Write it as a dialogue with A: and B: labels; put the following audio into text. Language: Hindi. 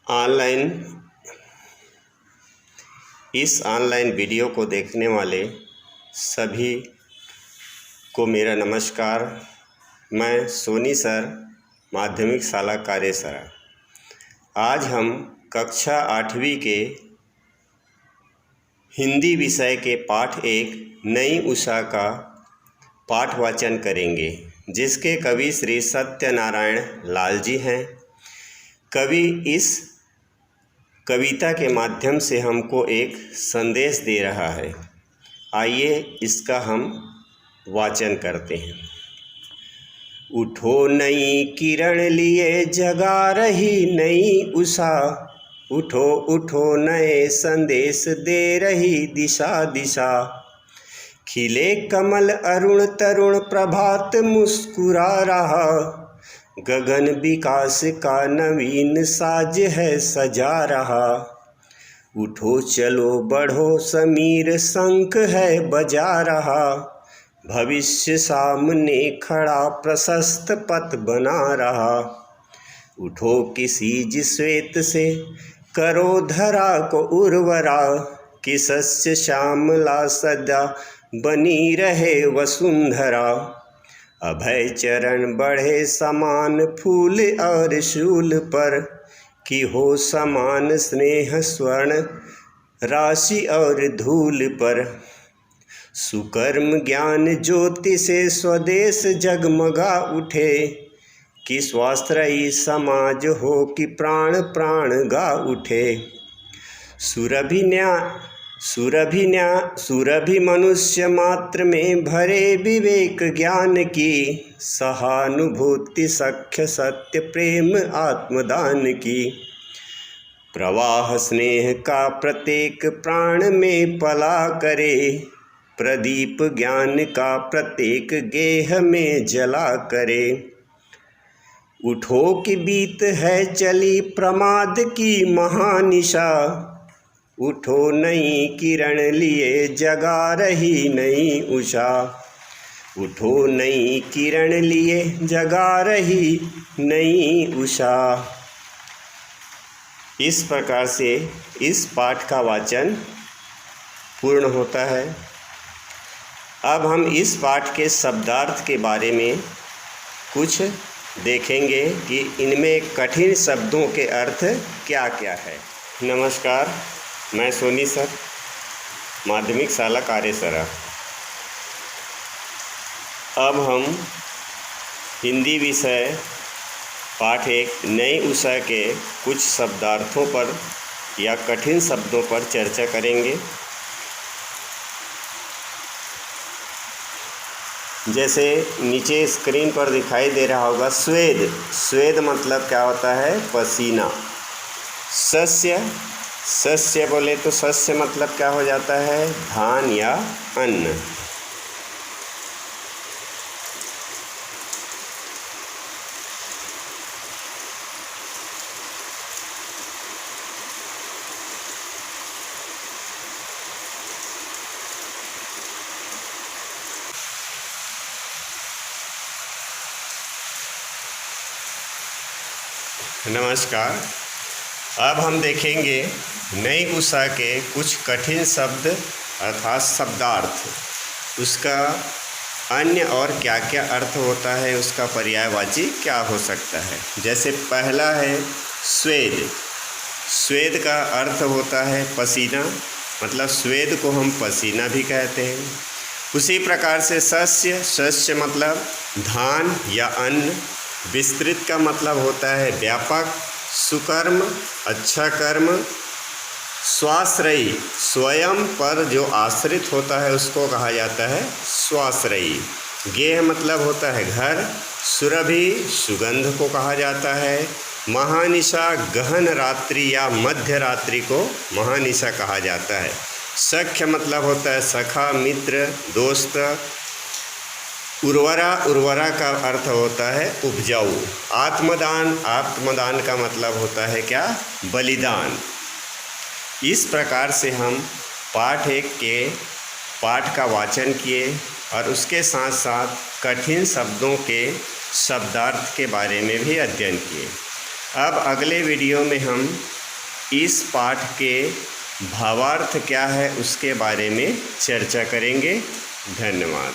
A: ऑनलाइन इस ऑनलाइन वीडियो को देखने वाले सभी को मेरा नमस्कार। मैं सोनी सर, माध्यमिक शाला कार्यसरा। आज हम कक्षा 8वीं के हिंदी विषय के पाठ 1 नई उषा का पाठ वाचन करेंगे, जिसके कवि श्री सत्यनारायण लाल जी हैं। कवि इस कविता के माध्यम से हमको एक संदेश दे रहा है। आइए इसका हम वाचन करते हैं। उठो नई किरण लिए जगा रही नई उषा, उठो उठो नए संदेश दे रही दिशा दिशा। खिले कमल अरुण तरुण प्रभात मुस्कुरा रहा, गगन विकास का नवीन साज है सजा रहा। उठो चलो बढ़ो समीर शंख है बजा रहा, भविष्य सामने खड़ा प्रशस्त पथ बना रहा। उठो किसी श्वेत से करो धरा को उर्वरा, कि सस्य श्यामला सदा बनी रहे वसुंधरा। अभय चरण बढ़े समान फूल और शूल पर, कि हो समान स्नेह स्वर्ण राशि और धूल पर। सुकर्म ज्ञान ज्योति से स्वदेश जगमगा उठे, कि स्वाश्रयी समाज हो कि प्राण प्राण गा उठे। सुरभि मनुष्य मात्र में भरे विवेक ज्ञान की, सहानुभूति सख्य सत्य प्रेम आत्मदान की। प्रवाह स्नेह का प्रत्येक प्राण में पला करे, प्रदीप ज्ञान का प्रत्येक गेह में जला करे। उठो कि बीत है चली प्रमाद की महानिशा, उठो नई किरण लिए जगा रही नई उषा। उठो नई किरण लिए जगा रही नई उषा। इस प्रकार से इस पाठ का वाचन पूर्ण होता है। अब हम इस पाठ के शब्दार्थ के बारे में कुछ देखेंगे कि इनमें कठिन शब्दों के अर्थ क्या क्या है। नमस्कार, मैं सोनी सर, माध्यमिक शाला कार्यसरा। अब हम हिंदी विषय पाठ 1 नई उषा के कुछ शब्दार्थों पर या कठिन शब्दों पर चर्चा करेंगे। जैसे नीचे स्क्रीन पर दिखाई दे रहा होगा स्वेद। स्वेद मतलब क्या होता है? पसीना। सस्य बोले तो सस्य मतलब क्या हो जाता है? धान या अन्न। नमस्कार, अब हम देखेंगे नई उषा के कुछ कठिन शब्द अर्थात शब्दार्थ, उसका अन्य और क्या क्या अर्थ होता है, उसका पर्यायवाची क्या हो सकता है। जैसे पहला है स्वेद। स्वेद का अर्थ होता है पसीना, मतलब स्वेद को हम पसीना भी कहते हैं। उसी प्रकार से सस्य मतलब धान या अन्न। विस्तृत का मतलब होता है व्यापक। सुकर्म अच्छा कर्म। स्वाश्रयी स्वयं पर जो आश्रित होता है उसको कहा जाता है स्वाश्रयी। गेह मतलब होता है घर। सुरभि सुगंध को कहा जाता है। महानिशा गहन रात्रि या मध्य रात्रि को महानिशा कहा जाता है। सख्य मतलब होता है सखा मित्र दोस्त। उर्वरा का अर्थ होता है उपजाऊ। आत्मदान का मतलब होता है क्या? बलिदान। इस प्रकार से हम पाठ 1 के पाठ का वाचन किए और उसके साथ साथ कठिन शब्दों के शब्दार्थ के बारे में भी अध्ययन किए। अब अगले वीडियो में हम इस पाठ के भावार्थ क्या है उसके बारे में चर्चा करेंगे। धन्यवाद।